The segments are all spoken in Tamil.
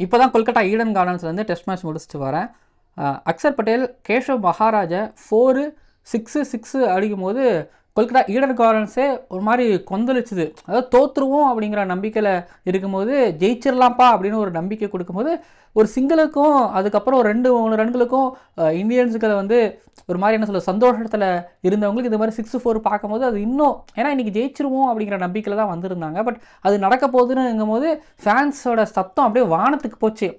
இப்போ தான் கொல்கட்டா ஈடன் கார்டன்ஸ்லேருந்து டெஸ்ட் மேட்ச் முடிச்சுட்டு வரேன். அக்சர் பட்டேல் கேஷவ் மகாராஜை 4 6 அடிக்கும் போது கொல்கட்டா ஈடன் கார்டன்ஸே ஒரு மாதிரி கொந்தளிச்சுது. அதாவது தோற்றுருவோம் அப்படிங்கிற நம்பிக்கையில் இருக்கும்போது ஜெயிச்சிடலாம்ப்பா அப்படின்னு ஒரு நம்பிக்கை கொடுக்கும்போது ஒரு சிங்கிளுக்கும் அதுக்கப்புறம் ஒரு 2-3 ரன்களுக்கும் இந்தியன்ஸுகளை வந்து ஒரு மாதிரி என்ன சொல்ல சந்தோஷத்தில் இருந்தவங்களுக்கு இது மாதிரி 6-4 பார்க்கும்போது அது இன்னும் ஏன்னா இன்றைக்கி ஜெயிச்சிருவோம் அப்படிங்கிற நம்பிக்கையில் தான் வந்திருந்தாங்க. பட் அது நடக்க போகுதுன்னுங்கும் போது ஃபேன்ஸோட சத்தம் அப்படியே வானத்துக்கு போச்சு.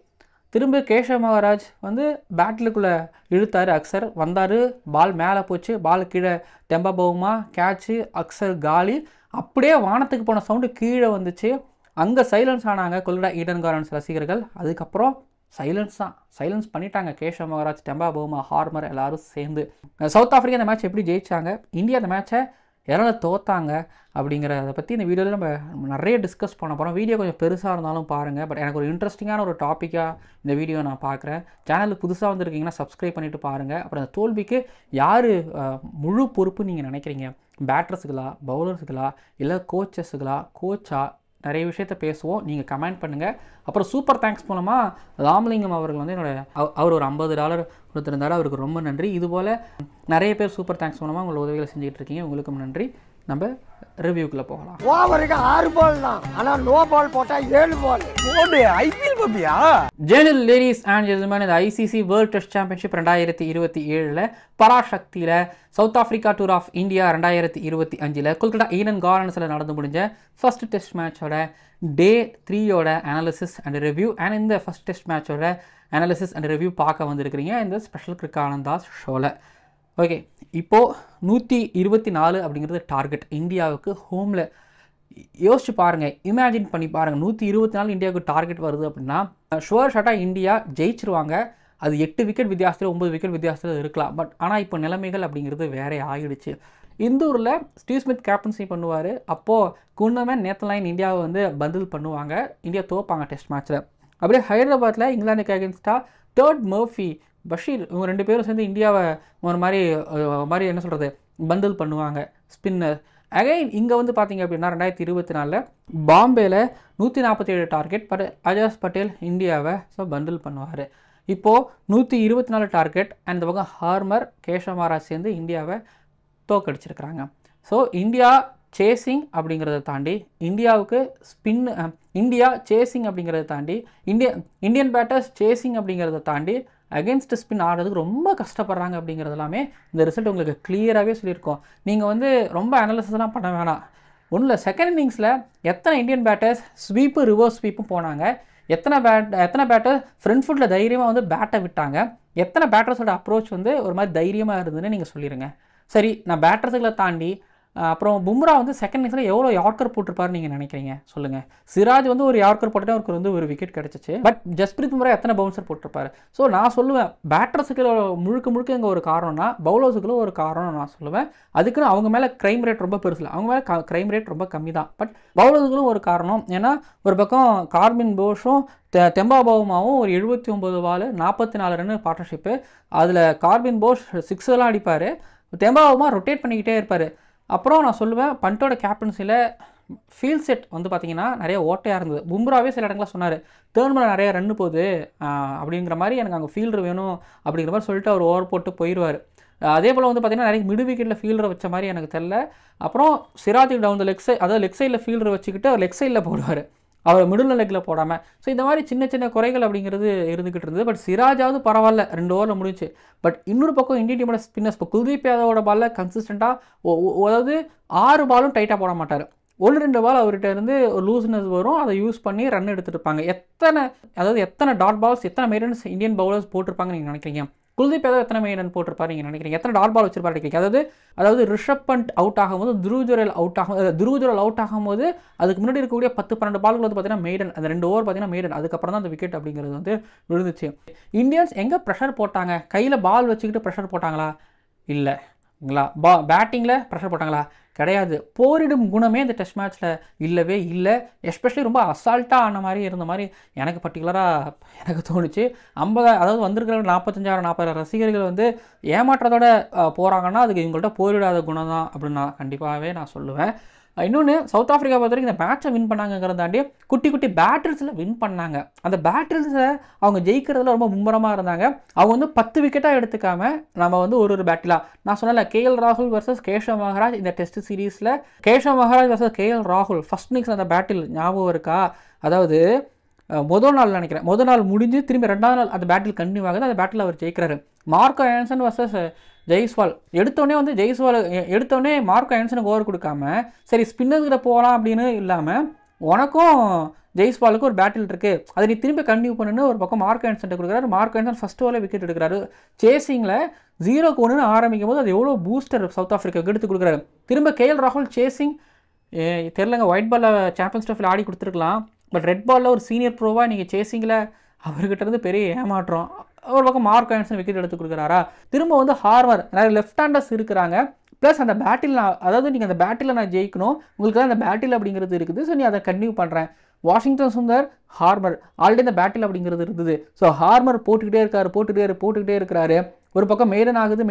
திரும்ப கேஷவ் மகாராஜ் வந்து பேட்டிலுக்குள்ளே இழுத்தார். அக்சர் வந்தார், பால் மேலே போச்சு, பால் கீழே டெம்பா பவுமா கேட்சு, அக்சர் காலி, அப்படியே வானத்துக்கு போன சவுண்டு கீழே வந்துச்சு. அங்கே சைலன்ஸ் ஆனாங்க கொல்கட்டா ஈடன் கார்டன்ஸ் ரசிகர்கள். அதுக்கப்புறம் சைலன்ஸ் பண்ணிட்டாங்க Keshav Maharaj, Temba Bavuma, Harmer எல்லாரும் சேர்ந்து. சவுத் ஆஃப்ரிக்கா இந்த மேட்ச் எப்படி ஜெயிச்சாங்க, இந்தியா இந்த மேட்சை யாரால தோத்தாங்க அப்படிங்கிறத பற்றி இந்த வீடியோவில் நம்ம நிறைய டிஸ்கஸ் பண்ண போகிறோம். வீடியோ கொஞ்சம் பெருசாக இருந்தாலும் பாருங்கள். பட் எனக்கு ஒரு இன்ட்ரெஸ்டிங்கான ஒரு டாப்பிக்காக இந்த வீடியோ நான் பார்க்குறேன். சேனலுக்கு புதுசாக வந்திருக்கீங்கன்னா சப்ஸ்கிரைப் பண்ணிவிட்டு பாருங்கள். அப்புறம் அந்த தோல்விக்கு யார் முழு பொறுப்பு நீங்கள் நினைக்கிறீங்க? பேட்டர்ஸுகளா, பவுலர்ஸுகளா, இல்லை கோச்சா? நிறைய விஷயத்த பேசுவோம். நீங்கள் கமெண்ட் பண்ணுங்கள். அப்புறம் சூப்பர் தேங்க்ஸ் மூலமாக ராமலிங்கம் அவர்கள் வந்து அவர் ஒரு $50 கொடுத்துருந்தாரு. அவருக்கு ரொம்ப நன்றி. இதுபோல் நிறைய பேர் சூப்பர் தேங்க்ஸ் மூலமாக உங்களை உதவிகளை செஞ்சுட்டு இருக்கீங்க. உங்களுக்கும் நன்றி. நம்ம ரிவ்யூக்குள்ள போகலாம். ஓவருக்கு 6 பால் தான், ஆனா நோ பால் போட்டா 7 பால். ஓடு ஐபிஎல் பப்பியா? ஜெனரல் லேடிஸ் அண்ட் ஜென்டில்மேன், இந்த ஐசிசி வேர்ல்ட் டெஸ்ட் சாம்பியன்ஷிப் 2027 பராசக்தியில் South Africa tour of India 2025 Kolkata Eden கார்டன்ஸில் நடந்து முடிஞ்ச ஃபர்ஸ்ட் டெஸ்ட் மேட்சோட டே 3யோட அனாலிசிஸ் அண்ட் ரிவ்யூ அண்ட் இந்த ஃபர்ஸ்ட் டெஸ்ட் மேட்சோட அனாலிசிஸ் அண்ட் ரிவ்யூ பார்க்க வந்திருக்கிறீங்க இந்த ஸ்பெஷல் கிரிக்கெட் ஆனந்தாஸ் ஷோவில். ஓகே, இப்போது 124 அப்படிங்கிறது டார்கெட் இந்தியாவுக்கு ஹோமில். யோசிச்சு பாருங்கள், இமேஜின் பண்ணி பாருங்கள், 124 இந்தியாவுக்கு டார்கெட் வருது அப்படின்னா ஷுவர் ஷாட்டாக இந்தியா ஜெயிச்சிருவாங்க. அது 8 விக்கெட் வித்தியாசத்தில் 9 விக்கெட் வித்தியாசத்தில் இருக்கலாம். பட் ஆனால் இப்போ நிலைமைகள் அப்படிங்கிறது வேறே ஆகிடுச்சு. இந்தூரில் ஸ்டீவ் ஸ்மித் கேப்டன்சி பண்ணுவார். அப்போது குன்னமேன் நேத்தன்லைன் இந்தியாவை வந்து பண்டில் பண்ணுவாங்க. இந்தியா தோப்பாங்க டெஸ்ட் மேட்ச்சில். அப்படியே ஹைதராபாத்தில் இங்கிலாந்துக்கு அகேன்ஸ்டாக டர்ட் மர்ஃபி, பஷீர் இவங்க 2 பேரும் சேர்ந்து இந்தியாவை ஒரு மாதிரி என்ன சொல்கிறது பண்டில் பண்ணுவாங்க ஸ்பின்னர். அகைன் இங்கே வந்து பார்த்திங்க அப்படின்னா 2024 பாம்பேயில் 147 டார்கெட். பட் அஜாஸ் பட்டேல் இந்தியாவை பண்டில் பண்ணுவார். இப்போது 124 டார்கெட் அண்ட் இந்த பக்கம் ஹார்மர், கேஷவ் மகாராஜ் சேர்ந்து இந்தியாவை தோக்கடிச்சிருக்கிறாங்க. ஸோ இந்தியா சேசிங் அப்படிங்கிறத தாண்டி இந்தியாவுக்கு இந்தியா சேசிங் அப்படிங்கிறத தாண்டி இந்தியன் பேட்டர்ஸ் சேசிங் அப்படிங்கிறத தாண்டி அகென்ஸ்ட் ஸ்பின் ஆடுறதுக்கு ரொம்ப கஷ்டப்படுறாங்க அப்படிங்கிறது எல்லாமே இந்த ரிசல்ட் உங்களுக்கு கிளியராகவே சொல்லியிருக்கோம். நீங்கள் வந்து ரொம்ப அனாலிசிஸ்லாம் பண்ண வேணாம். ஒன்றும் இல்லை, செகண்ட் இன்னிங்ஸில் எத்தனை இந்தியன் பேட்டர்ஸ் ஸ்வீப்பு ரிவர்ஸ் ஸ்வீப்பும் போனாங்க, எத்தனை பேட்டர் ஃப்ரண்ட் ஃபுட்டில் தைரியமாக வந்து பேட்டை விட்டாங்க, எத்தனை பேட்டர்ஸோட அப்ரோச் வந்து ஒரு மாதிரி தைரியமாக இருந்ததுன்னு நீங்கள் சொல்லிடுங்க. சரி, நான் பேட்டர்ஸுகளை தாண்டி அப்புறம் பும்ரா வந்து செகண்ட் இன்னிங்ஸில் எவ்வளோ யார்க்கர் போட்டிருப்பாருன்னு நீங்கள் நினைக்கிறீங்க சொல்லுங்கள். சிராஜ் வந்து ஒரு யார்க்கர் போட்டுட்டு அவருக்கு வந்து ஒரு விக்கெட் கிடச்சிச்சு. பட் ஜஸ்பிரீத் பும்ரா எத்தனை பவுன்சர் போட்டிருப்பாரு? ஸோ நான் சொல்லுவேன், பேட்டர்ஸுக்கு முழுக்க இங்கே ஒரு காரணம்னா பவுலர்ஸுக்குள்ள ஒரு காரணம் நான் சொல்லுவேன். அதுக்குன்னு அவங்க மேலே க்ரைம் ரேட் ரொம்ப பெருசில்லை, அவங்க மேலே க்ரைம் ரேட் ரொம்ப கம்மி தான். பட் பவுலர்ஸுகளும் ஒரு காரணம். ஏன்னா ஒரு பக்கம் கார்பின் போஷும் டெம்பா பவுமாவும் ஒரு 79 பால் 44 ரன் பார்ட்னர்ஷிப்பு. அதில் கார்பின் போஷ் 6 அடிப்பார், டெம்பா பவுமா ரொட்டேட் பண்ணிக்கிட்டே இருப்பார். அப்புறம் நான் சொல்லுவேன், பண்டோட கேப்டன்சியில் ஃபீல்ட் செட் வந்து பார்த்திங்கன்னா நிறைய ஓட்டையாக இருந்தது. பும்ராவே சில இடங்களில் சொன்னார், டேர்ன் மேலே நிறைய ரன் போகுது அப்படிங்கிற மாதிரி, எனக்கு அங்கே ஃபீல்டர் வேணும் அப்படிங்கிற மாதிரி சொல்லிட்டு அவர் ஓவர் போட்டு போயிடுவார். அதே போல் வந்து பார்த்திங்கன்னா நிறைய மிடு விக்கெட்டில் ஃபீல்டரை வச்ச மாதிரி எனக்கு தெரில. அப்புறம் சிராஜ் டவுன் லெக் சைட், அதாவது லெக் சைடில் ஃபீல்டரை வச்சுக்கிட்டு அவர் லெக் சைடில் போடுவார், அவர் மிடில் லெக்கில் போடாமல். ஸோ இந்த மாதிரி சின்ன குறைகள் அப்படிங்கிறது இருந்துக்கிட்டு இருந்தது. பட் சிராஜாவது பரவாயில்ல, 2 ஓவரில் முடிஞ்சு. பட் இன்னொரு பக்கம் இந்தியன் டீமோட ஸ்பின்னர்ஸ், இப்போ குல்தீப் யாதவோட பாலில் கன்சிஸ்டண்ட்டாக அதாவது 6 பாலும் டைட்டாக போட மாட்டார். 1-2 பால் அவர்கிட்ட இருந்து ஒரு லூஸ்னஸ் வரும், அதை யூஸ் பண்ணி ரன் எடுத்துகிட்டு இருப்பாங்க. எத்தனை டாட் பால்ஸ், எத்தனை மெயிடன்ஸ் இந்தியன் பவுலர்ஸ் போட்டிருப்பாங்கன்னு நீங்கள் நினைக்கிறீங்க? குல்தீப் யாதவ் எத்தனை மெயின் ரன் போட்டிருப்பாரு நீங்கள் நினைக்கிறீங்க? எத்தனை டாட் பால் வச்சிருப்பாரு நினைக்கிறீங்க? அதாவது ரிஷப் பண்ட் அவுட் ஆகும்போது துருவ் ஜுரல் அவுட் ஆகும்போது அதுக்கு முன்னாடி இருக்கக்கூடிய 10-12 பால்கள் வந்து பார்த்தீங்கன்னா மெய்டன், அந்த 2 ஓவர் பார்த்தீங்கன்னா மெய்டன், அதுக்கப்புறம் தான் அந்த விக்கெட் அப்படிங்கிறது வந்து விழுந்துச்சு. இந்தியன்ஸ் எங்கே ப்ரெஷர் போட்டாங்க? கையில் பால் வச்சுக்கிட்டு ப்ரெஷர் போட்டாங்களா? இல்லைங்களா? பேட்டிங்கில் ப்ரெஷர் போட்டாங்களா? கிடையாது. போரிடும் குணமே இந்த டெஸ்ட் மேட்ச்சில் இல்லவே இல்லை. எஸ்பெஷலி ரொம்ப அசால்ட்டாக ஆன மாதிரி இருந்த மாதிரி எனக்கு பர்டிகுலராக எனக்கு தோணுச்சு. அதாவது வந்திருக்கிற 45,000-40,000 ரசிகர்கள் வந்து ஏமாற்றத்தோட போகிறாங்கன்னா அதுக்கு இவங்கள்ட்ட போரிடாத குணம் தான் அப்படின்னு நான் கண்டிப்பாகவே நான் சொல்லுவேன். இன்னொன்று சவுத் ஆஃப்ரிக்கா பொறுத்த வரைக்கும் இந்த மேட்சை வின் பண்ணாங்கிறத தாண்டி குட்டி குட்டி பேட்டில்ஸில் வின் பண்ணாங்க. அந்த பேட்டில்ஸை அவங்க ஜெயிக்கிறதுல ரொம்ப மும்முரமாக இருந்தாங்க. அவங்க வந்து 10 விக்கெட்டாக எடுத்துக்காம நம்ம வந்து ஒரு பேட்டிலாக நான் சொன்னல KL ராகுல் வர்சஸ் கேஷவ் மகாராஜ் இந்த டெஸ்ட் சீரீஸில் கேஷவ் மகாராஜ் வர்சஸ் KL ராகுல் ஃபர்ஸ்ட் இன்னிங்ஸ் அந்த பேட்டில் ஞாபகம் இருக்கா? அதாவது முதல் நாள் நினைக்கிறேன், முதல் நாள் முடிஞ்சு திரும்பி 2வது நாள் அந்த பேட்டில் கண்டினியூ ஆகுது. அந்த பேட்டில் அவர் ஜெயிக்கிறாரு. மார்க்கோ ஆன்சன் வர்சஸ் ஜெய்ஸ்வால் எடுத்தோடனே வந்து ஜெய்ஸ்வால் எடுத்தோடனே மார்க்கோ ஆன்சனுக்கு ஓவர் கொடுக்காம சரி ஸ்பின்னர்கிட்ட போகலாம் அப்படின்னு இல்லாமல் உனக்கும் ஜெய்ஸ்வாலுக்கு ஒரு பேட்டில் இருக்குது அதை நீ திரும்பி கண்டினியூ பண்ணுன்னு ஒரு பக்கம் மார்க்கோ ஆன்சன்ட்ட கொடுக்குறாரு. மார்க்கோ ஆன்சன் ஃபஸ்ட் ஓவரில் விக்கெட் எடுக்கிறாரு. சேசிங்கில் 0-1 ஆரம்பிக்கும் போது அது எவ்வளோ பூஸ்டர் சவுத் ஆஃப்ரிக்காவுக்கு எடுத்து கொடுக்குறாரு. திரும்ப KL ராகுல் சேசிங் தெரிலங்க, ஒயிட் பாலில் சாம்பியன்ஸ் ட்ராஃபியில் ஆடி கொடுத்துருக்கலாம். பட் ரெட் பாலில் ஒரு சீனியர் ப்ரோவாக நீங்கள் சேசிங்கில் அவர்கிட்ட இருந்து பெரிய ஏமாற்றம். ஒரு பக்கம் மார்க்கோ ஆன்சன் விக்கெட் எடுத்து கொடுக்குறாரா. திரும்ப வந்து ஹார்மர் நிறைய லெஃப்ட் ஹேண்டர்ஸ் இருக்கிறாங்க. ப்ளஸ் அந்த பேட்டில் அதாவது நீங்கள் அந்த பேட்டில் நான் ஜெயிக்கணும், உங்களுக்கு தான் அந்த பேட்டில் அப்படிங்கிறது இருக்குது. ஸோ நீ அதை கண்டினியூ பண்ணுறேன். வாஷிங்டன் சுந்தர் ஹார்மர் ஆல்ரெடி இந்த பேட்டில் அப்படிங்கிறது இருந்தது. ஸோ ஹார்மர் போட்டுக்கிட்டே இருக்கிறாரு. ஒரு பக்கம் மெய்டன் ஆகுது.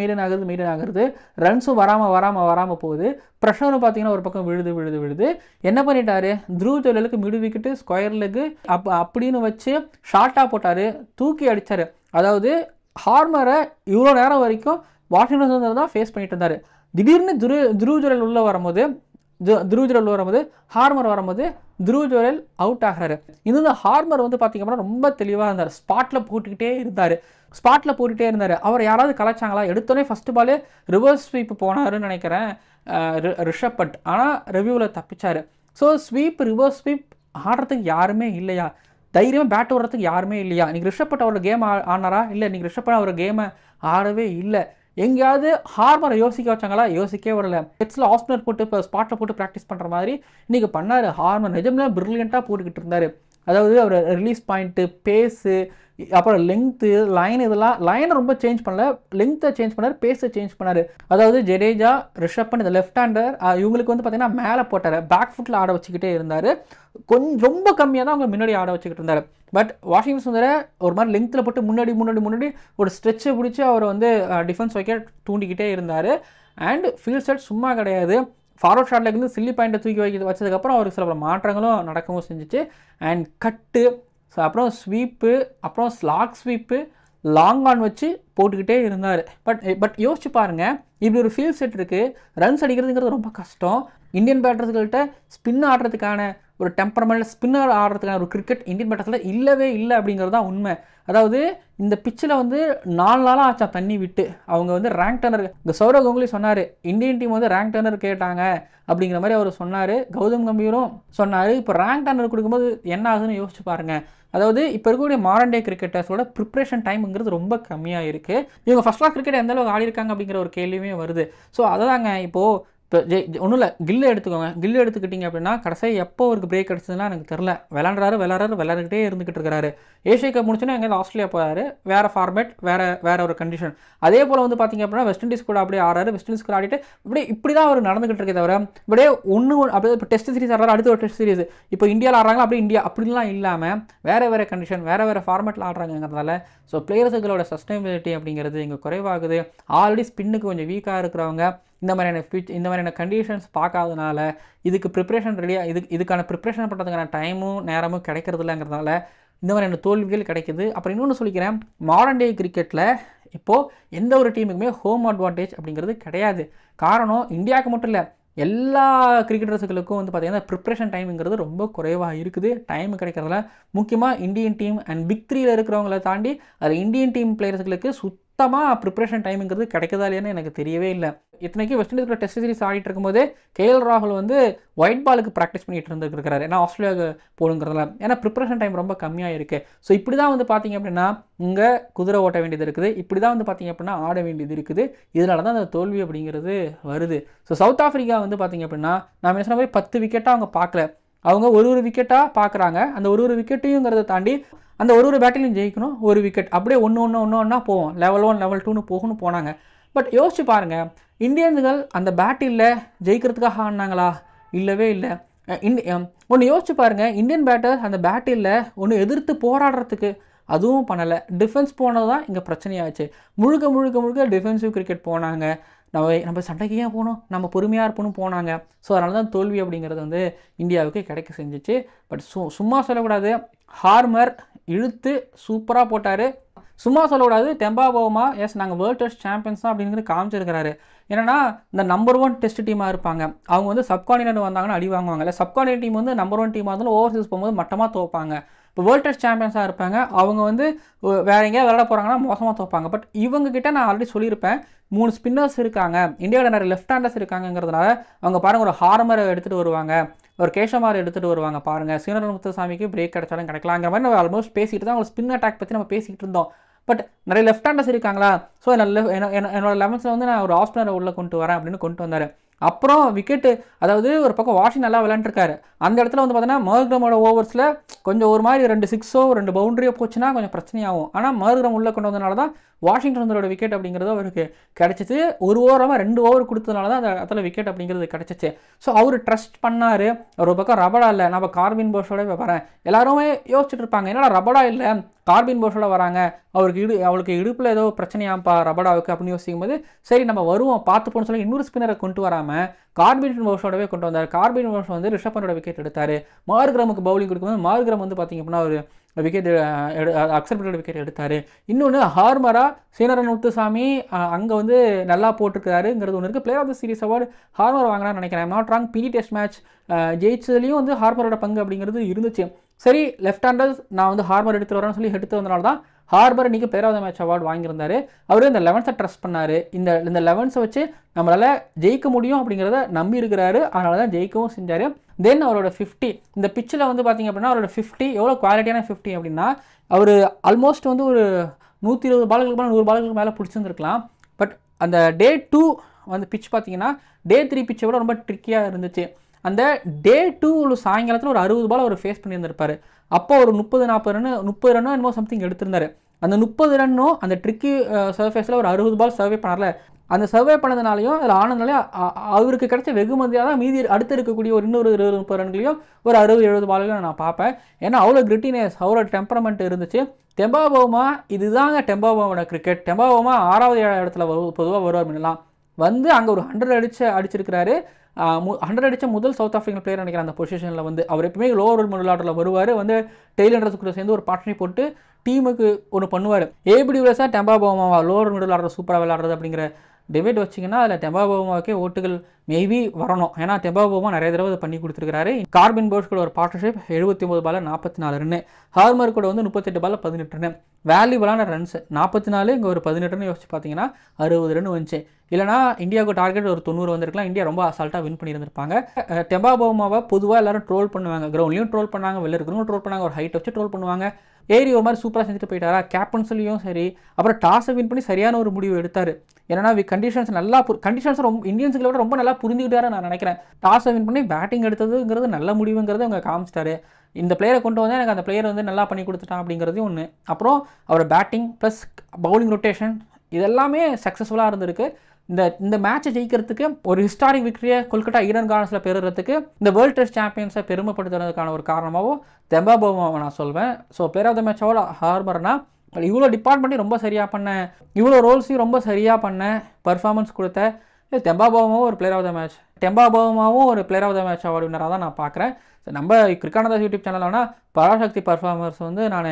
ரன்ஸும் வராமல் போகுது. ப்ரெஷரும் பார்த்தீங்கன்னா ஒரு பக்கம் விழுது. என்ன பண்ணிட்டாரு, த்ருவ் ஜுரெலுக்கு மிடு விக்கெட்டு ஸ்கொயர் லெக்கு அப்படின்னு வச்சு ஷார்ட்டாக போட்டார், தூக்கி அடித்தார். அதாவது ஹார்மரை இவ்வளோ நேரம் வரைக்கும் வாஷிங்டன் சுந்தர் தான் ஃபேஸ் பண்ணிட்டு இருந்தார். திடீர்னு த்ருவ் ஜுரெல் உள்ளே வரும்போது ஹார்மர் வரும்போது த்ருவ் ஜுரெல் அவுட் ஆகிறாரு. இந்த ஹார்மர் வந்து பார்த்திங்க அப்படின்னா ரொம்ப தெளிவாக இருந்தார். ஸ்பாட்டில் போட்டுக்கிட்டே இருந்தார். அவர் யாராவது கலாச்சாங்களா? எடுத்தோடனே ஃபஸ்ட்டு பாலே ரிவர்ஸ் ஸ்வீப் போனாருன்னு நினைக்கிறேன் ரிஷப் பண்ட். ஆனால் ரிவ்யூவில் தப்பிச்சார். ஸோ ரிவர்ஸ் ஸ்வீப் ஆடுறதுக்கு யாருமே இல்லையா? தைரியமாக பேட் விடுறதுக்கு யாருமே இல்லையா? இன்றைக்கி ரிஷப் பண்ட் அவரோட கேம் ஆனாரா? இல்லை, இன்றைக்கி ரிஷப் பண்ட் அவரோட கேமை ஆடவே இல்லை. எங்கேயாவது ஹார்மரை யோசிக்க வச்சாங்களா? யோசிக்கவே வரல. பெட்ஸில் ஆஸ்பினர் போட்டு இப்போ ஸ்பாட்டில் போட்டு ப்ராக்டிஸ் பண்ணுற மாதிரி இன்றைக்கி பண்ணார். ஹார்மர் நிஜமே பிரில்லியண்ட்டாக போட்டுக்கிட்டு இருந்தார். அதாவது அவர் ரிலீஸ் பாயிண்ட்டு, பேஸு, அப்புறம் லெங்க்த்து, இதெல்லாம் லைனை ரொம்ப சேஞ்ச் பண்ணல, லெங்க்த்தை சேஞ்ச் பண்ணார், பேஸை சேஞ்ச் பண்ணார். அதாவது ஜடேஜா, ரிஷப் பண்ட் இந்த லெஃப்ட் ஹேண்டர் இவங்களுக்கு வந்து பார்த்தீங்கன்னா மேலே போட்டார், பேக் ஃபுட்டில் ஆட வச்சுக்கிட்டே இருந்தார். கொஞ்சம் ரொம்ப கம்மியாக தான் அவங்க முன்னாடி ஆட வச்சுக்கிட்டு இருந்தார். பட் வாஷிங்டன் சுந்தரை ஒரு மாதிரி லெங்க்த்தில் போட்டு முன்னாடி ஒரு ஸ்ட்ரெச்சை பிடிச்சி அவர் வந்து டிஃபென்ஸ் வைக்க தூண்டிக்கிட்டே இருந்தார். அண்ட் ஃபீல்ட் செட் சும்மா கிடையாது. ஃபார்வர்ட் ஷாட்லேருந்து சில்லி பாயிண்ட்டை தூக்கி வச்சதுக்கப்புறம் அவருக்கு சில மாற்றங்களும் நடக்கவும் செஞ்சிச்சு. அண்ட் கட்டு, ஸோ அப்புறம் ஸ்வீப்பு, அப்புறம் ஸ்லாக் ஸ்வீப்பு, லாங் ஆன் வச்சு போட்டுக்கிட்டே இருந்தார். பட் யோசிச்சு பாருங்கள், இப்படி ஒரு ஃபீல்ட் செட் இருக்குது, ரன்ஸ் அடிக்கிறதுங்கிறது ரொம்ப கஷ்டம். இந்தியன் பேட்டர்ஸ்கள்கிட்ட ஸ்பின் ஆடுறதுக்கான ஒரு டெம்பரமெண்ட், ஸ்பின்னர் ஆடுறதுக்கான ஒரு கிரிக்கெட் இந்தியன் பேட்டர்ஸில் இல்லவே இல்லை அப்படிங்கிறது தான் உண்மை. அதாவது இந்த பிச்சில் வந்து 4 நாளாக ஆச்சா தண்ணி விட்டு. அவங்க வந்து ரேங்க் டர்னர், இந்த சௌரவ் கங்குலி சொன்னார் இந்தியன் டீம் வந்து ரேங்க் டர்னர் கேட்டாங்க அப்படிங்கிற மாதிரி அவர் சொன்னார். கௌதம் கம்பீரும் சொன்னார். இப்போ ரேங்க் டர்னர் கொடுக்கும்போது என்ன ஆகுதுன்னு யோசிச்சு பாருங்கள். அதாவது இப்போ இருக்கக்கூடிய மாடர்ன் டே கிரிக்கெட்டர்ஸோட ப்ரிப்ரேஷன் டைமுங்கிறது ரொம்ப கம்மியாக இருக்குது. இவங்க ஃபர்ஸ்ட் கிளாஸ் கிரிக்கெட் எந்த அளவுக்கு ஆடி இருக்காங்க அப்படிங்கிற ஒரு கேள்வியுமே வருது. ஸோ அதுதாங்க இப்போது இப்போ ஒன்றும் இல்லை, கில்லை எடுத்துக்கோங்க. கில்லை எடுத்துக்கிட்டிங்க அப்படின்னா கடைசியாக எப்போ அவருக்கு பிரேக் கிடச்சதுன்னா எனக்கு தெரில. விளாண்டுக்கிட்டே இருந்துக்கிட்டு இருக்கிறாரு. ஏஷியா கப் முடிச்சுன்னா எங்கேயாவது ஆஸ்திரேலியா போகிறாரு, வேறு ஃபார்மேட், வேறு ஒரு கண்டிஷன். அதே போல் வந்து பார்த்திங்க அப்படின்னா வெஸ்ட் இண்டீஸ் கூட அப்படியே ஆடுறாரு. வெஸ்ட் இண்டீஸ் கூட ஆடிட்டு இப்படி தான் அவர் நடந்துகிட்டு இருக்கே தவிர இப்படியே அப்படியே இப்போ டெஸ்ட் சீரிஸ் ஆடுறாரு, அடுத்த ஒரு டெஸ்ட் சீரிஸ் இப்போ இந்தியாவில் ஆடுறாங்களா அப்படியே இந்தியா அப்படிலாம் இல்லாமல் வேறு கண்டிஷன், வேறு ஃபார்மேட்டில் ஆடுறாங்கிறதுனால ஸோ பிளேயர்ஸுகளோட சஸ்டைனபிலிட்டி அப்படிங்கிறது இங்கே குறைவாகுது. ஆல்ரெடி ஸ்பின்னுக்கு கொஞ்சம் வீக்காக இருக்கிறவங்க இந்த மாதிரியான கண்டிஷன்ஸ் பார்க்காதனால இதுக்கு ப்ரிப்ரேஷன் இதுக்கான ப்ரிப்ரேஷன் பண்ணுறதுக்கான டைமும் நேரமும் கிடைக்கிறது இல்லைங்கிறதுனால இந்த மாதிரியான தோல்விகள் கிடைக்குது. அப்புறம் இன்னொன்று சொல்லிக்கிறேன், மாடர்ன் டே கிரிக்கெட்டில் இப்போது எந்த ஒரு டீமுக்குமே ஹோம் அட்வான்டேஜ் அப்படிங்கிறது கிடையாது. காரணம் இந்தியாவுக்கு மட்டும் இல்லை, எல்லா கிரிக்கெட்டர்ஸுகளுக்கும் வந்து பார்த்திங்கன்னா ப்ரிப்ரேஷன் டைமுங்கிறது ரொம்ப குறைவாக இருக்குது. டைம் கிடைக்கிறதுல முக்கியமாக இந்தியன் டீம் அண்ட் பிக் 3ல் இருக்கிறவங்கள தாண்டி அதில் இந்தியன் டீம் பிளேயர்ஸுகளுக்கு சுத்தமாக ப்ரிப்ரேஷன் டைமுங்கிறது கிடைக்கதா இல்லையான்னு எனக்கு தெரியவே இல்லை. இத்தனைக்கும் வெஸ்ட் இண்டீஸில் டெஸ்ட் சீரிஸ் ஆடிட்டு இருக்கும்போதே KL ராகுல் வந்து ஒயிட் பாலுக்கு ப்ராக்டிஸ் பண்ணிட்டு இருந்துருக்கிறாரு. ஏன்னா ஆஸ்திரேலியாவுக்கு போடுங்கிறதுல ஏன்னா ப்ரிப்ரேஷன் டைம் ரொம்ப கம்மியாக இருக்குது. ஸோ இப்படி தான் வந்து பார்த்திங்க அப்படின்னா இங்கே குதிரை ஓட்ட வேண்டியது இருக்குது, இப்படி தான் வந்து பார்த்திங்க அப்படின்னா ஆட வேண்டியது இருக்குது. இதனால தான் அந்த தோல்வி அப்படிங்கிறது வருது. ஸோ சவுத் ஆஃப்ரிக்கா வந்து பார்த்திங்க அப்படின்னா நான் என்ன சொன்ன மாதிரி 10 விக்கெட்டாக அவங்க பார்க்கல, அவங்க ஒரு விக்கெட்டாக பார்க்குறாங்க. அந்த ஒரு விக்கெட்டையுங்கிறத தாண்டி அந்த ஒரு பேட்டிலையும் ஜெயிக்கணும், ஒரு விக்கெட் அப்படியே ஒன்றா போவோம், லெவல் 1 லெவல் 2ன்னு போனாங்க. பட் யோசிச்சு பாருங்கள், இந்தியன்ஸுகள் அந்த பேட்டில் ஜெயிக்கிறதுக்காக ஆடினாங்களா? இல்லவே இல்லை. ஒன்று யோசிச்சு பாருங்கள், இந்தியன் பேட்டர் அந்த பேட்டில் ஒன்று எதிர்த்து போராடுறதுக்கு அதுவும் பண்ணலை. டிஃபென்ஸ் போனது தான் இங்கே பிரச்சனையாச்சு. முழுக்க டிஃபென்சிவ் கிரிக்கெட் போனாங்க. நம்ம சண்டைக்கு ஏன் போகணும், நம்ம பொறுமையாக இருப்போம்னு போனாங்க. ஸோ அதனால தான் தோல்வி அப்படிங்கிறது வந்து இந்தியாவுக்கு கிடைக்க செஞ்சிச்சு. பட் சும்மா சொல்லக்கூடாது, ஹார்மர் இழுத்து சூப்பராக போட்டார். சும்மா சொல்லக்கூடாது, டெம்பா பவுமா எஸ் நாங்கள் வேர்ல்டு டெஸ்ட் சாம்பியன்ஸ் தான் அப்படிங்கிறது காமிச்சிருக்கிறாரு. ஏன்னா இந்த நம்பர் 1 டெஸ்ட் டீமாக இருப்பாங்க, அவங்க வந்து சப்கான்டினென்ட் வந்தாங்கன்னா அடி வாங்குவாங்க. இல்லை சப்கான்டினென்ட் டீம் வந்து நம்பர் 1 டீமாக இருந்தாலும் ஓவர்சீஸ் போகும்போது மட்டமாக தோப்பாங்க. இப்போ வேர்ல்டு டெஸ்ட் சாம்பியன்ஸாக இருப்பாங்க, அவங்க வந்து வேறு எங்கேயாவது விளையாட போகிறாங்கன்னா மோசமாக தோப்பாங்க. பட் இவங்ககிட்ட நான் ஆல்ரெடி சொல்லியிருப்பேன், 3 ஸ்பின்னர்ஸ் இருக்காங்க, இந்தியாவில் நிறைய லெஃப்ட் ஹேண்டர்ஸ் இருக்காங்கிறதுனால அவங்க பாருங்கள் ஒரு ஹார்மரை எடுத்துகிட்டு வருவாங்க, ஒரு கேஷமார் எடுத்துகிட்டு வருவாங்க. பாருங்கள் சீனரன் முத்துசாமிக்கு பிரேக் கிடைச்சாலும் கிடைக்கலாங்கிற மாதிரி நம்ம ஆல்மோஸ்ட் பேசிகிட்டு தான் அவங்க ஸ்பின் அட்டாக் பற்றி நம்ம பேசிக்கிட்டு இருந்தோம். பட் நிறைய லெஃப்ட் ஹேண்டர்ஸ் இருக்காங்களா, ஸோ என்னோட 11th வந்து நான் ஒரு ஆஃப் ஸ்பின்னரை உள்ளே கொண்டு வரேன் அப்படின்னு கொண்டு வந்தார். அப்புறம் விக்கெட்டு, அதாவது ஒரு பக்கம் வாஷிங் நல்லா விளையாண்டுருக்காரு, அந்த இடத்துல வந்து பார்த்தீங்கன்னா மர்க்ரமோட ஓவர்ஸில் கொஞ்சம் ஒரு மாதிரி 2 6ஓ 2 பவுண்டரியோ போச்சுன்னா கொஞ்சம் பிரச்சனையாகும். ஆனால் மர்க்ரம் உள்ளே கொண்டு வந்தனால தான் வாஷிங்டனோட விக்கெட் அப்படிங்கிறது அவருக்கு கிடச்சிச்சு. ஒரு ஓவராக 2 ஓவர் கொடுத்ததுனால தான் அந்த இடத்துல விக்கெட் அப்படிங்கிறது கிடச்சிச்சு. ஸோ அவர் ட்ரஸ்ட் பண்ணார். ஒரு பக்கம் ரபடா இல்லை, நம்ம கார்பின் போஸோட வரேன், எல்லாருமே யோசிச்சுட்டு இருப்பாங்க என்னடா ரபடா இல்லை கார்பின் போஸோட வராங்க, அவளுக்கு இடுப்பில் ஏதோ பிரச்சனையாப்பா ரபடாவுக்கு அப்படின்னு யோசிக்கும் போது சரி நம்ம வருவோம் பார்த்துப்போன்னு சொல்லி இன்னொரு ஸ்பின்னரை கொண்டு வராமல் கார்பின் போஸோடவே கொண்டு வந்தார். கார்பின் போஸ் வந்து ரிஷப் பண்டோட விக்கெட் எடுத்தார். மார்க்ரமுக்கு பவுலிங் கொடுக்கும்போது மார்க்ரம் வந்து பார்த்திங்க அப்படின்னா ஒரு விக்கெட் அக்செப்டட் விக்கெட் எடுத்தார். இன்னொன்று ஹார்மரா சீனரன் முத்துசாமி அங்கே வந்து நல்லா போட்டிருக்காருங்கிறது ஒன்று இருக்குது. Player of the series award Harmer வாங்கினான்னு நினைக்கிறேன். Not wrong. பிடி டெஸ்ட் மேட்ச் ஜெயிச்சதுலேயும் வந்து ஹார்மரோட பங்கு அப்படிங்கிறது இருந்துச்சு. சரி லெஃப்ட் ஹேண்டர்ஸ் நான் வந்து ஹார்மர் எடுத்து வரேன்னு சொல்லி எடுத்து வந்தனால தான் ஹார்பர் இன்றைக்கி player of the match award வாங்கியிருந்தார். அவர் இந்த 11th ட்ரஸ்ட் பண்ணார். இந்த 11th வச்சு நம்மளால் ஜெயிக்க முடியும் அப்படிங்கிறத நம்பி இருக்கிறாரு. அதனால தான் ஜெயிக்கவும் செஞ்சார். தென் அவரோட 50 இந்த பிச்சில் வந்து பார்த்திங்க அப்படின்னா அவரோட 50 எவ்வளோ குவாலிட்டியான 50 அப்படின்னா அவர் ஆல்மோஸ்ட் வந்து ஒரு 120 பால்களுக்கு மேலே 100 பால்களுக்கு மேலே பிடிச்சிருந்துருக்கலாம். பட் அந்த டே 2 வந்து பிச் பார்த்திங்கன்னா டே 3 பிச்சை விட ரொம்ப ட்ரிக்கியாக இருந்துச்சு. அந்த டே 2 சாயங்காலத்தில் ஒரு 60 பால் அவர் ஃபேஸ் பண்ணியிருந்திருப்பார். அப்போ ஒரு 30 ரன்னோ என்னமோ சம்திங் எடுத்திருந்தார். அந்த 30 ரன்னும் அந்த ட்ரிக்கி சர்ஃபேஸில் ஒரு 60 பால் சர்வே பண்ணார்ல, அந்த சர்வே பண்ணதுனாலையும் அதில் ஆனதுனாலே அவருக்கு கிடைச்ச வெகுமதியாக தான் மீதி அடுத்து இருக்கக்கூடிய ஒரு இன்னொரு 20-30 ரன்களையும் ஒரு 60-70 பால்களையும் நான் பார்ப்பேன். ஏன்னா அவ்வளோ கிரிட்டினஸ் அவ்வளோ டெம்பரமெண்ட் இருந்துச்சு. டெம்பா பவுமா இதுதாங்க டெம்பா பவுமோட கிரிக்கெட். டெம்பா பவுமா 6வது இடத்துல பொதுவாக வருவார் அப்படின்லாம் வந்து அங்கே ஒரு 100 அடிச்சிருக்கிறாரு. 100 அடித்த முதல் சவுத் ஆஃப்ரிக்கன் பிளேயர் நினைக்கிறேன் அந்த பொசிஷனில் வந்து. அவர் எப்பவுமே லோவர் மிடில் ஆர்டரில் வருவார், வந்து டெய்லண்டர்ஸ் கூட சேர்ந்து ஒரு பார்ட்னர்ஷிப் போட்டு டீமுக்கு ஒன்று பண்ணுவார். ஏபிடி வில்லியர்ஸா டெம்பா பவுமாவா லோவர் மிடில் ஆர்டர் சூப்பராக விளையாடுறது அப்படிங்கிற டிபேட் வச்சிங்கன்னா அதில் டெம்பா பவுமாவுக்கே ஓட்டுகள் மேபி வரணும். ஏன்னா டெம்பா பவுமா நிறைய தடவை பண்ணி கொடுத்துருக்காரு. கார்பின் போஸ் கூட ஒரு பார்ட்னர்ஷிப் 79 பால் 44 ரன்னு, ஹார்மர் கூட வந்து 38 பால் 18 ரன்னு, வேல்யூபலான ரன்ஸ் 44, இங்கே ஒரு 18 ரன் யோசிச்சு பார்த்தீங்கன்னா 60 ரன் வந்துச்சு. இல்லைனா இந்தியாவுக்கு டார்கெட் ஒரு 90 வந்திருக்கலாம், இந்தியா ரொம்ப அசால்ட்டாக வின் பண்ணியிருந்திருப்பாங்க. டெம்பா பவுமாவை பொதுவாக எல்லாரும் ட்ரோல் பண்ணுவாங்க, கிரவுண்ட்லையும் ட்ரோல் பண்ணாங்க, வெளில இருக்கிறவங்க ட்ரோல் பண்ணாங்க, ஒரு ஹைட் வச்சு ட்ரோல் பண்ணுவாங்க. ஏரி ஒரு மாதிரி சூப்பராக செஞ்சுட்டு போயிட்டாரா, கேப்டன்ஸ்லையும் சரி. அப்புறம் டாஸை வின் பண்ணி சரியான ஒரு முடிவு எடுத்தார். ஏன்னா கண்டிஷன்ஸ் ரொம்ப இந்தியன்ஸுகளை விட ரொம்ப நல்லா புரிஞ்சுக்கிட்டாரு நான் நினைக்கிறேன். டாஸை வின் பண்ணி பேட்டிங் எடுத்ததுங்கிறது நல்ல முடிவுங்கிறது அவங்க காமிச்சிட்டாரு. இந்த பிளேயரை கொண்டு வந்து எனக்கு அந்த பிளேயர் வந்து நல்லா பண்ணி கொடுத்துட்டான் அப்படிங்கிறதையும் ஒன்று. அப்புறம் அவர் பேட்டிங் ப்ளஸ் பவுலிங் ரொட்டேஷன் இதெல்லாமே சக்ஸஸ்ஃபுல்லாக இருந்திருக்கு. இந்த மேட்சை ஜெயிக்கிறதுக்கு ஒரு ஹிஸ்டாரிக் விக்டரியை கொல்கட்டா ஈடன் கார்டன்ஸில் பெறுறதுக்கு இந்த வேர்ல்டு டெஸ்ட் சாம்பியன்ஸை பெருமைப்படுத்துறதுக்கான ஒரு காரணமாகவும் டெம்பா பவுமாவை நான் சொல்வேன். ஸோ பிளேயர் ஆஃப் த மேட்சோட ஹார்மர்னா இவ்வளோ டிபார்ட்மெண்ட்டையும் ரொம்ப சரியாக பண்ணேன், இவ்வளோ ரோல்ஸையும் ரொம்ப சரியாக பண்ணேன், பர்ஃபார்மன்ஸ் கொடுத்த டெம்பா பவுமாவும் ஒரு player of the match, Temba பவுமாவும் ஒரு player of the match award வின்னராக தான் நான் பார்க்குறேன். நம்ம கிரிக்கானதாஸ் யூடியூப் சேனல் வேணால் பராசக்தி பர்ஃபார்மர்ஸ் வந்து நான்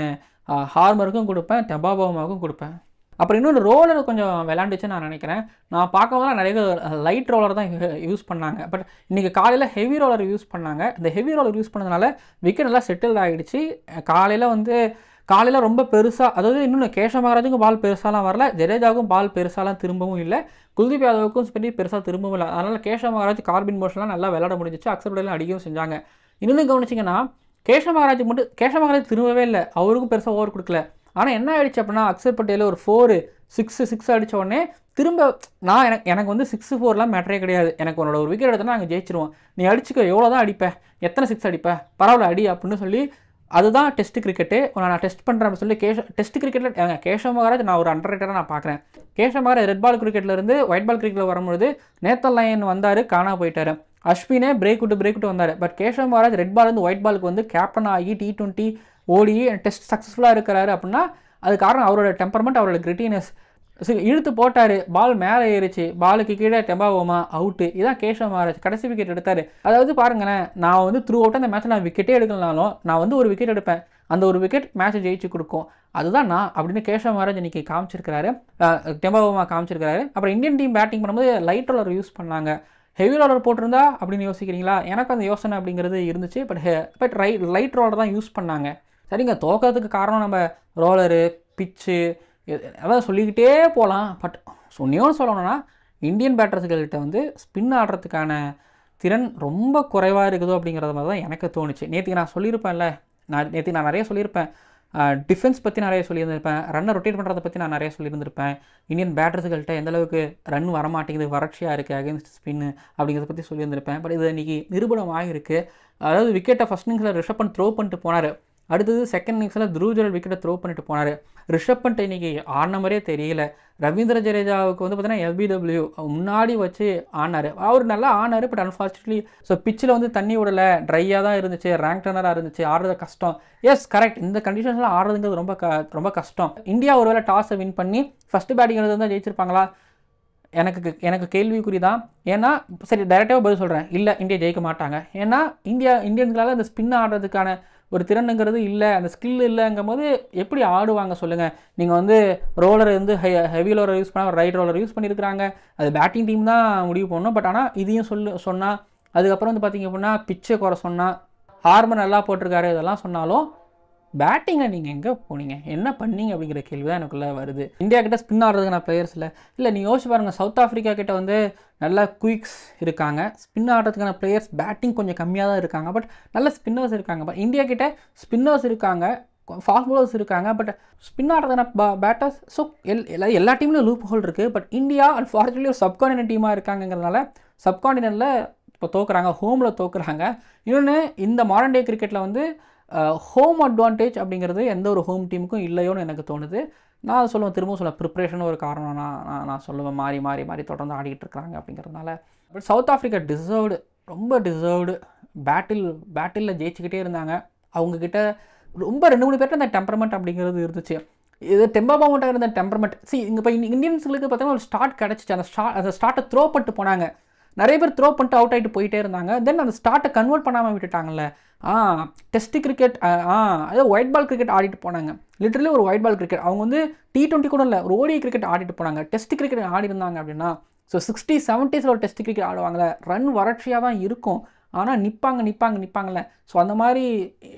ஹார்மருக்கும் கொடுப்பேன், டெம்பா பவுமாவுக்கும் கொடுப்பேன். அப்புறம் இன்னொன்று ரோலர் கொஞ்சம் விளாண்டுச்சுன்னு நான் நினைக்கிறேன். நான் பார்க்கும்போது நிறைய லைட் ரோலர் தான் யூஸ் பண்ணாங்க. பட் இன்றைக்கி காலையில் ஹெவி ரோலர் யூஸ் பண்ணாங்க. இந்த ஹெவி ரோலர் யூஸ் பண்ணதுனால விக்கெட் நல்லா செட்டில்ட் ஆகிடுச்சு. காலையில் ரொம்ப பெருசாக, அதாவது இன்னொன்று கேஷவ் மகாராஜுக்கும் பால் பெருசாலாம் வரல, ஜடேஜாவுக்கும் பால் பெருசாலாம் திரும்பவும் இல்லை, குல்தீப் யாதவுக்கும் பெருசாக திரும்பவும் இல்லை. அதனால் கேஷவ் மகாராஜ் கார்பின் போஸ்லாம் நல்லா விளையாட முடிஞ்சிச்சு, அக்செப்டெல்லாம் அடிக்கவும் செஞ்சாங்க. இன்னொன்று கவனிச்சிங்கன்னா கேஷவ் மகாராஜ் திரும்பவே இல்லை, அவருக்கும் பெருசாக ஓவர் கொடுக்கல. ஆனால் என்ன ஆகிடுச்சு அப்படின்னா அக்ஷர் பட்டேல் ஒரு 4-6 அடித்த உடனே திரும்ப எனக்கு வந்து 6-4லாம் மேட்டரே கிடையாது, எனக்கு உன்னோட ஒரு விக்கெட் எடுத்தனா நாங்கள் ஜெயிச்சிருவோம், நீ அடிச்சுக்க எவ்வளோ தான் அடிப்பேன், எத்தனை 6 அடிப்பேன், பரவாயில்ல அடி அப்படின்னு சொல்லி, அதுதான் டெஸ்ட் கிரிக்கெட்டு, நான் டெஸ்ட் பண்ணுறேன் அப்படின்னு சொல்லி டெஸ்ட் கிரிக்கெட்டில் கேஷவ் மகாராஜ் நான் ஒரு அண்டர்ரேட்டராக நான் பார்க்குறேன். கேஷவ் மகாராஜ் ரெட் பால் கிரிக்கெட்லேருந்து ஒயிட் பால் கிரிக்கெட்டில் வரும்போது நேத்தன் லயன் வந்தார், காணா போயிட்டார். அஸ்வினே பிரேக் விட்டு வந்தார். But Keshav Maharaj red ball வந்து ஒயிட் பாலுக்கு வந்து கேப்டன் ஆகி T20 ஓடி டெஸ்ட் சக்ஸஸ்ஃபுல்லாக இருக்கிறாரு அப்படின்னா அது காரணம் அவரோட டெம்பர்மெண்ட், அவரோட கிரிட்டினஸ். சரி, இழுத்து போட்டார், பால் மேலே ஏறிச்சு, பாலுக்கு கீழே டெம்பாவோமா அவுட்டு. இதான் கேஷவ் மகாராஜ் கடைசி விக்கெட் எடுத்தார். அதாவது பாருங்களேன், நான் வந்து த்ரூ அவுட் அந்த மேட்ச்சில் நான் விக்கெட்டே எடுக்கலனாலும் நான் வந்து ஒரு விக்கெட் எடுப்பேன், அந்த ஒரு விக்கெட் மேட்ச்சை ஜெயிச்சு கொடுக்கும், அதுதான் நான் அப்படின்னு கேஷவ் மகாராஜ் இன்றைக்கி காமிச்சிருக்கிறாரு, டெம்பாவோமா காமிச்சிருக்கிறாரு. அப்புறம் இந்தியன் டீம் பேட்டிங் பண்ணும்போது லைட் ரோலர் யூஸ் பண்ணாங்க. ஹெவி ரோலர் போட்டிருந்தா அப்படின்னு யோசிக்கிறீங்களா? எனக்கு அந்த யோசனை அப்படிங்கிறது இருந்துச்சு. பட் லைட் ரோலர் தான் யூஸ் பண்ணாங்க. சரிங்க, தோக்கிறதுக்கு காரணம் நம்ம ரோலரு, பிச்சு, அதான் சொல்லிக்கிட்டே போகலாம். பட் சொன்னியோன்னு சொல்லணும்னா இந்தியன் பேட்டர்ஸ்கள்கிட்ட வந்து ஸ்பின் ஆடுறதுக்கான திறன் ரொம்ப குறைவாக இருக்குதோ அப்படிங்கிறது மாதிரி தான் எனக்கு தோணுச்சு. நேற்றுக்கு நான் சொல்லியிருப்பேன்ல, நான் நிறைய சொல்லியிருப்பேன், டிஃபென்ஸ் பற்றி நிறைய சொல்லியிருந்திருப்பேன், ரன்னை ரொட்டேட் பண்ணுறதை பற்றி நான் நிறைய சொல்லியிருந்திருப்பேன். இந்தியன் பேட்டர்ஸ்கள்கிட்ட எந்தளவுக்கு ரன் வரமாட்டேங்குது, வறட்சியாக இருக்குது அகேன்ஸ்ட் ஸ்பின்னு அப்படிங்கிறத பற்றி சொல்லியிருந்திருப்பேன். பட் இது இன்றைக்கி நிரூபணம் ஆகிருக்கு. அதாவது விக்கெட்டை ஃபஸ்ட் இன்னிங்ஸில் ரிஷப் பண்ட் த்ரோ பண்ணிட்டு போனார், அடுத்தது செகண்ட் இன்னிங்ஸில் த்ருவ் ஜுரல் விக்கெட்டை த்ரோ பண்ணிட்டு போனார். ரிஷப் பண்ட் இன்றைக்கி ஆடின மாதிரியே தெரியல. ரவீந்திர ஜடேஜாவுக்கு வந்து பார்த்தீங்கன்னா எல்பிடபிள்யூ முன்னாடி வச்சு ஆனார், அவர் நல்லா ஆனார். பட் அன்ஃபார்ச்சுனேட்லி ஸோ பிச்சில் வந்து தண்ணி விடலை, ட்ரையாக தான் இருந்துச்சு, ரேங்க் டர்னராக இருந்துச்சு, ஆடுறது கஷ்டம். எஸ் கரெக்ட், இந்த கண்டிஷன்ஸ்லாம் ஆடுறதுங்கிறது ரொம்ப கஷ்டம். இந்தியா ஒருவேளை டாஸை வின் பண்ணி ஃபஸ்ட்டு பேட்டிங் தான் ஜெயிச்சிருப்பாங்களா? எனக்கு கேள்விக்குறி தான். ஏன்னா சரி டைரெக்டாக பதில் சொல்கிறேன், இல்லை இந்தியா ஜெயிக்க மாட்டாங்க. ஏன்னா இந்தியன்களால் அந்த ஸ்பின் ஆடுறதுக்கான ஒரு திறனுங்கிறது இல்லை, அந்த ஸ்கில் இல்லைங்கும் போது எப்படி ஆடுவாங்க சொல்லுங்கள்? நீங்கள் வந்து ரோலர் வந்து ஹெவி ரோலர் யூஸ் பண்ணால் ரைட் ரோலர் யூஸ் பண்ணியிருக்கிறாங்க, அது பேட்டிங் டீம் தான் முடிவு பண்ணணும். பட் ஆனால் இதையும் சொன்னால் அதுக்கப்புறம் வந்து பார்த்திங்க அப்படின்னா பிச்சை குறை சொன்னால், ஹார்மர் நல்லா போட்டிருக்காரு, இதெல்லாம் சொன்னாலும் பேட்டிங்கில் நீங்கள் எங்கே போனீங்க, என்ன பண்ணீங்க அப்படிங்கிற கேள்வி தான் எனக்குள்ளே வருது. இந்தியா கிட்ட ஸ்பின் ஆடுறதுக்கான பிளேயர்ஸ் இல்லை நீங்கள் யோசிச்சு பாருங்கள், சவுத் ஆஃப்ரிக்கா கிட்ட வந்து நல்ல குயிக்ஸ் இருக்காங்க, ஸ்பின் ஆடுறதுக்கான பிளேயர்ஸ் பேட்டிங் கொஞ்சம் கம்மியாக தான் இருக்காங்க, பட் நல்ல ஸ்பின்னர்ஸ் இருக்காங்க. பட் இந்தியா கிட்ட ஸ்பின்னர்ஸ் இருக்காங்க, ஃபாஸ்ட் பவுலர்ஸ் இருக்காங்க, பட் ஸ்பின் ஆடுறதுக்கான பேட்டர்ஸ். ஸோ எல்லா டீம்லையும் லூப் ஹோல் இருக்குது. பட் இந்தியா அன்ஃபார்ச்சுனேட்லி ஒரு சப்கான்டினென்ட் டீமாக இருக்காங்கிறதுனால சப்கான்டினென்ட்டில் இப்போ தோக்குறாங்க, ஹோமில் தோக்குறாங்க. இன்னொன்று, இந்த மாடர்ன் டே கிரிக்கெட்டில் வந்து ஹோம் அட்வான்டேஜ் அப்படிங்கிறது எந்த ஒரு ஹோம் டீமுக்கும் இல்லையோன்னு எனக்கு தோணுது. நான் சொல்லுவேன், திரும்பவும் சொல்லுவேன், ப்ரிப்ரேஷன் ஒரு காரணம் நான் சொல்லுவேன். மாறி தொடர்ந்து ஆடிக்கிட்டு இருக்கிறாங்க அப்படிங்கிறதுனால. பட் சவுத் ஆஃப்ரிக்கா ரொம்ப டிசர்வ்டு. பேட்டிலில் ஜெயிச்சுக்கிட்டே இருந்தாங்க. அவங்கக்கிட்ட ரொம்ப 2-3 பேர்ட்ட அந்த டெம்பர்மெண்ட் அப்படிங்கிறது இருந்துச்சு. இது டெம்பாவோட இருந்த டெம்பர்மெண்ட். இங்கே இப்போ இந்தியன்ஸுக்கு பார்த்தீங்கன்னா ஒரு ஸ்டார்ட் கிடச்சிச்சு. அந்த ஸ்டார்ட்டை த்ரோ பண்ணிட்டு போனாங்க. நிறைய பேர் த்ரோ பண்ணிட்டு அவுட் ஆகிட்டு போயிட்டே இருந்தாங்க. தென் அந்த ஸ்டார்ட்டை கன்வெர்ட் பண்ணாமல் விட்டுட்டாங்கல்ல. டெஸ்ட் கிரிக்கெட், அதாவது ஒயிட் பால் கிரிக்கெட் ஆடிட்டு போனாங்க. லிட்டரலி ஒரு ஒயிட் பால் கிரிக்கெட். அவங்க வந்து T20 கூட இல்லை, ஒரு ODI கிரிக்கெட் ஆடிட்டு போனாங்க. டெஸ்ட் கிரிக்கெட் ஆடி இருந்தாங்க அப்படின்னா, ஸோ 60s 70s ஒரு டெஸ்ட் கிரிக்கெட் ஆடுவாங்கள்ல, ரன் வறட்சியாக தான் இருக்கும், ஆனால் நிற்பாங்கல்ல. ஸோ அந்த மாதிரி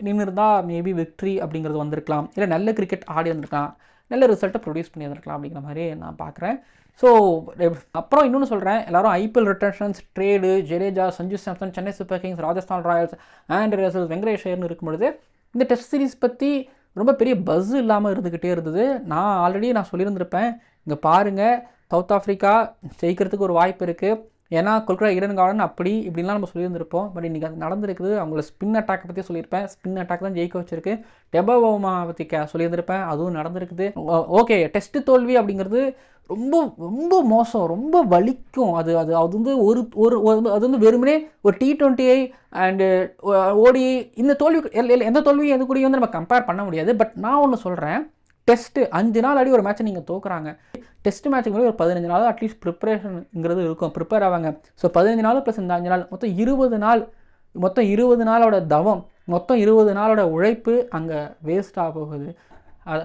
நின்று இருந்தால் மேபி விக்ட்ரி அப்படிங்கிறது வந்திருக்கலாம், இல்லை நல்ல கிரிக்கெட் ஆடி வந்திருக்கலாம், நல்ல ரிசல்ட்டை ப்ரொடியூஸ் பண்ணி வந்திருக்கலாம் அப்படிங்கிற மாதிரி நான் பார்க்குறேன். ஸோ அப்புறம் இன்னொன்று சொல்கிறேன், எல்லோரும் IPL retentions, trade, Jadeja, Sanju Samson, Chennai Super Kings, Rajasthan Royals, Andre Russell, Venkatesh ஐயர்னு இருக்கும்பொழுது இந்த டெஸ்ட் சீரிஸ் பற்றி ரொம்ப பெரிய பஸ் இல்லாமல் இருந்துக்கிட்டே இருந்தது. நான் சொல்லியிருந்திருப்பேன், இங்கே பாருங்கள் சவுத் ஆஃப்ரிக்கா ஜெயிக்கிறதுக்கு ஒரு வாய்ப்பு இருக்குது, ஏன்னா கொல்கத்தா ஈடன் கார்டன் அப்படி இப்படின்லாம் நம்ம சொல்லியிருந்திருப்போம். பட் இன்றைக்கி அது நடந்திருக்குது. அவங்கள ஸ்பின் அட்டாக்கை பற்றி சொல்லியிருப்பேன், ஸ்பின் அட்டாக் தான் ஜெயிக்க வச்சிருக்கு. டெம்பாவோமா பற்றி சொல்லியிருந்திருப்பேன், அதுவும் நடந்திருக்குது. ஓகே, டெஸ்ட் தோல்வி அப்படிங்கிறது ரொம்ப ரொம்ப மோசம், ரொம்ப வலிக்கும். அது வந்து அது வந்து வெறுமனே ஒரு T20 அண்டு ODI இந்த தோல்வி எந்த தோல்வியும் எது கூடயும் வந்து நம்ம கம்பேர் பண்ண முடியாது. பட் நான் ஒன்று சொல்கிறேன், டெஸ்ட்டு 5 நாள் ஆடி ஒரு மேட்ச்சை நீங்கள் தோக்குறாங்க. டெஸ்ட் மேட்ச்சுக்கு முன்னாடி ஒரு 15 நாள் அட்லீஸ்ட் ப்ரிப்பரேஷனுங்கிறது இருக்கும், ப்ரிப்பேர் ஆவாங்க. ஸோ 15 நாள் ப்ளஸ் இந்த 5 நாள் மொத்தம் 20 நாளோட தவம், மொத்தம் 20 நாளோட உழைப்பு அங்கே வேஸ்ட்டாக போகுது.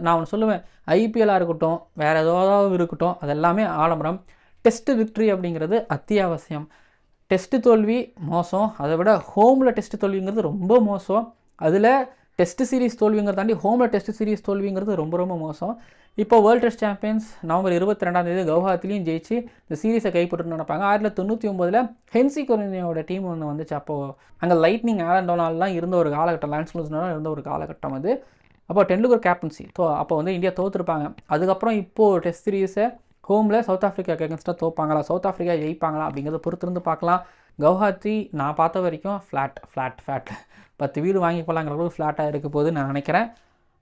நான் ஒன்று சொல்லுவேன், IPL-ஆக இருக்கட்டும், வேறு ஏதாவது இருக்கட்டும், அது எல்லாமே ஆடம்பரம். டெஸ்ட்டு விக்ட்ரி அப்படிங்கிறது அத்தியாவசியம். டெஸ்ட்டு தோல்வி மோசம், அதை விட ஹோமில் டெஸ்ட்டு தோல்விங்கிறது ரொம்ப மோசம். அதில் டெஸ்ட் சீரிஸ் தோல்விங்கிறத தாண்டி ஹோமில் டெஸ்ட் சீரிஸ் தோல்விங்கிறது ரொம்ப ரொம்ப மோசம். இப்போ வேர்ல்டு டெஸ்ட் சாம்பியன்ஸ் நவம்பர் 22 கவுஹாத்திலையும் ஜெயிச்சு இந்த சீரீஸை கைப்பற்றுன்னு நினைப்பாங்க. 1999 ஹென்சி கொரினியோட டீம் ஒன்று வந்துச்சு. அப்போது அங்கே லைட்னிங் ஆலன் டொனால்ட்லாம் இருந்த ஒரு காலகட்டம், லான்ஸ் லூஸ்னால இருந்த ஒரு காலகட்டம் அது. அப்போ டெண்டுல்கர் கேப்டன்சி. அப்போ வந்து இந்தியா தோற்றுருப்பாங்க. அதுக்கப்புறம் இப்போது டெஸ்ட் சீரீஸை ஹோமில் சவுத் ஆஃப்ரிக்காக்கு அகேன்ஸ்டாக தோப்பாங்களா, சவுத் ஆஃப்ரிக்கா ஜெயிப்பாங்களா அப்படிங்கிறத பொறுத்திருந்து பார்க்கலாம். கவுஹாத்தி நான் பார்த்த வரைக்கும் ஃப்ளாட் 10 வீடு வாங்கி போகலாங்கிற அளவுக்கு ஃப்ளாட்டாக இருக்க போது நான் நினைக்கிறேன்.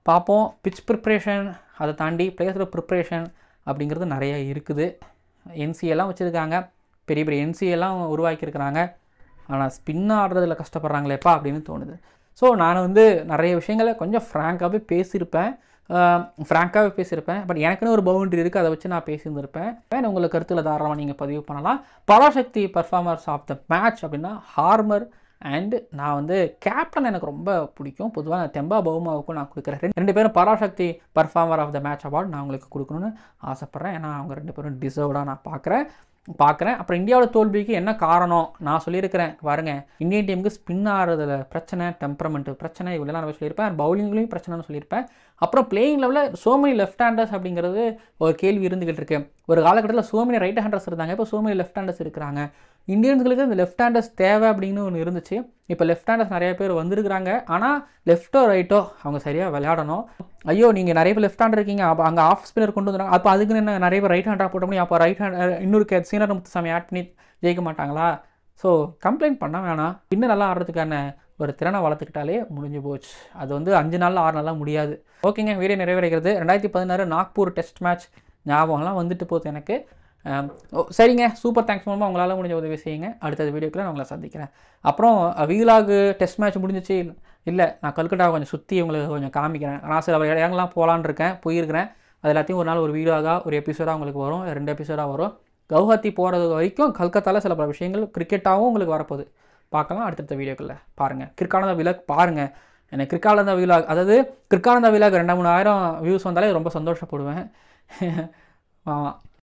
பார்ப்போம். பிச் ப்ரிப்ரேஷன், அதை தாண்டி பிளேயர்ஸோட ப்ரிப்ரேஷன் அப்படிங்கிறது நிறைய இருக்குது. NCAலாம் வச்சுருக்காங்க, பெரிய NCAலாம் உருவாக்கியிருக்கிறாங்க. ஆனால் ஸ்பின் ஆடுறதுல கஷ்டப்படுறாங்களேப்பா அப்படின்னு தோணுது. ஸோ நான் வந்து நிறைய விஷயங்களை கொஞ்சம் ஃப்ராங்காகவே பேசியிருப்பேன். பட் எனக்குன்னு ஒரு பவுண்டரி இருக்குது, அதை வச்சு நான் பேசியிருந்திருப்பேன். உங்களுக்கு கருத்தில் தாராளமாக நீங்கள் பதிவு பண்ணலாம். பராசக்தி பர்ஃபார்மர்ஸ் ஆஃப் த மேட்ச் அப்படின்னா ஹார்மர் அண்டு நான் வந்து கேப்டன் எனக்கு ரொம்ப பிடிக்கும். பொதுவாக நான் தெம்பா பவுமாவுக்கும் நான் கொடுக்குறேன். ரெண்டு பேரும் பராசக்தி performer of the match award நான் உங்களுக்கு கொடுக்கணும்னு ஆசைப்பட்றேன். ஏன்னா அவங்க ரெண்டு பேரும் டிசர்வ்டாக நான் பார்க்குறேன். அப்புறம் இந்தியாவோட தோல்விக்கு என்ன காரணம் நான் சொல்லியிருக்கிறேன் பாருங்க. இந்தியன் டீமுக்கு ஸ்பின் ஆடுறதுல பிரச்சனை, டெம்பரமெண்ட் பிரச்சனை, இவ்வளோ நான் சொல்லியிருப்பேன். பவுலிங்லேயும் பிரச்சனைன்னு சொல்லியிருப்பேன். அப்புறம் பிளேயிங் லெவலில் சோமனி லெஃப்ட் ஹேண்டர்ஸ் அப்படிங்கிறது ஒரு கேள்வி இருந்துகிட்டு இருக்கு. ஒரு காலகட்டத்தில் சோமனி ரைட் ஹேண்டர்ஸ் இருந்தாங்க, இப்போ சோமனி லெஃப்ட் ஹேண்டர்ஸ் இருக்கிறாங்க. இந்தியன்ஸுக்கு இந்த லெஃப்ட் ஹேண்டர்ஸ் தேவை அப்படின்னு ஒன்று இருந்துச்சு. இப்போ லெஃப்ட் ஹேண்டர்ஸ் நிறைய பேர் வந்திருக்கிறாங்க. ஆனால் லெஃப்ட்டோ ரைட்டோ அவங்க சரியாக விளையாடணும். ஐயோ நீங்கள் நிறைய பேர் லெஃப்ட் ஹேண்டர் இருக்கீங்க, அப்போ அங்கே ஆஃப் ஸ்பின்னர் கொண்டு வந்துடுறாங்க, அப்போ அதுக்கு என்ன நிறைய பேர் ரைட் ஹேண்டராக போட்ட முடியும், அப்போ ரைட் ஹேண்டர் இன்னொரு சீனர் முத்துசாமி ஆட் பண்ணி ஜெயிக்க மாட்டாங்களா? ஸோ கம்ப்ளைண்ட் பண்ண வேணாம். இன்னும் நல்லா ஆடுறதுக்கான ஒரு திறனை வளர்த்துக்கிட்டாலே முடிஞ்சு போச்சு. அது வந்து 5 நாளில் 6 நாளாக முடியாது. ஓகேங்க, வீடியோ நிறைவேறுகிறது. 2016 நாக்பூர் டெஸ்ட் மேட்ச் ஞாபகம்லாம் வந்துட்டு போகுது எனக்கு. சரிங்க, சூப்பர் தேங்க்ஸ் மூலமாக உங்களால் முடிஞ்ச உதவி செய்யுங்க. அடுத்த வீடியோக்குள்ள நான் உங்களை சந்திக்கிறேன். அப்புறம் வீலாகு டெஸ்ட் மேட்ச் முடிஞ்சிச்சு இல்லை, நான் கல்கட்டா கொஞ்சம் சுற்றி உங்களுக்கு கொஞ்சம் காமிக்கிறேன். நான் சில இடங்கள்லாம் போகலான்னு இருக்கேன், போயிருக்கிறேன். அது எல்லாத்தையும் ஒரு நாள் ஒரு வீடியோவாக ஒரு எபிசோடாக உங்களுக்கு வரும், 2 எபிசோடாக வரும். கவுஹாத்தி போகிறது வரைக்கும் கல்கத்தாவில் சில பல விஷயங்கள் கிரிக்கெட்டாகவும் உங்களுக்கு வரப்போகுது. பார்க்கலாம் அடுத்தடுத்த வீடியோக்குள்ளே. பாருங்கள், கிரிக்கானந்தா விலாக் பாருங்கள். எனக்கு கிரிக்கானந்தா விலாக், அதாவது கிரிக்கானந்தா விலாக் 2-3 ஆயிரம் வியூஸ் வந்தாலே ரொம்ப சந்தோஷப்படுவேன். ஆமாம்.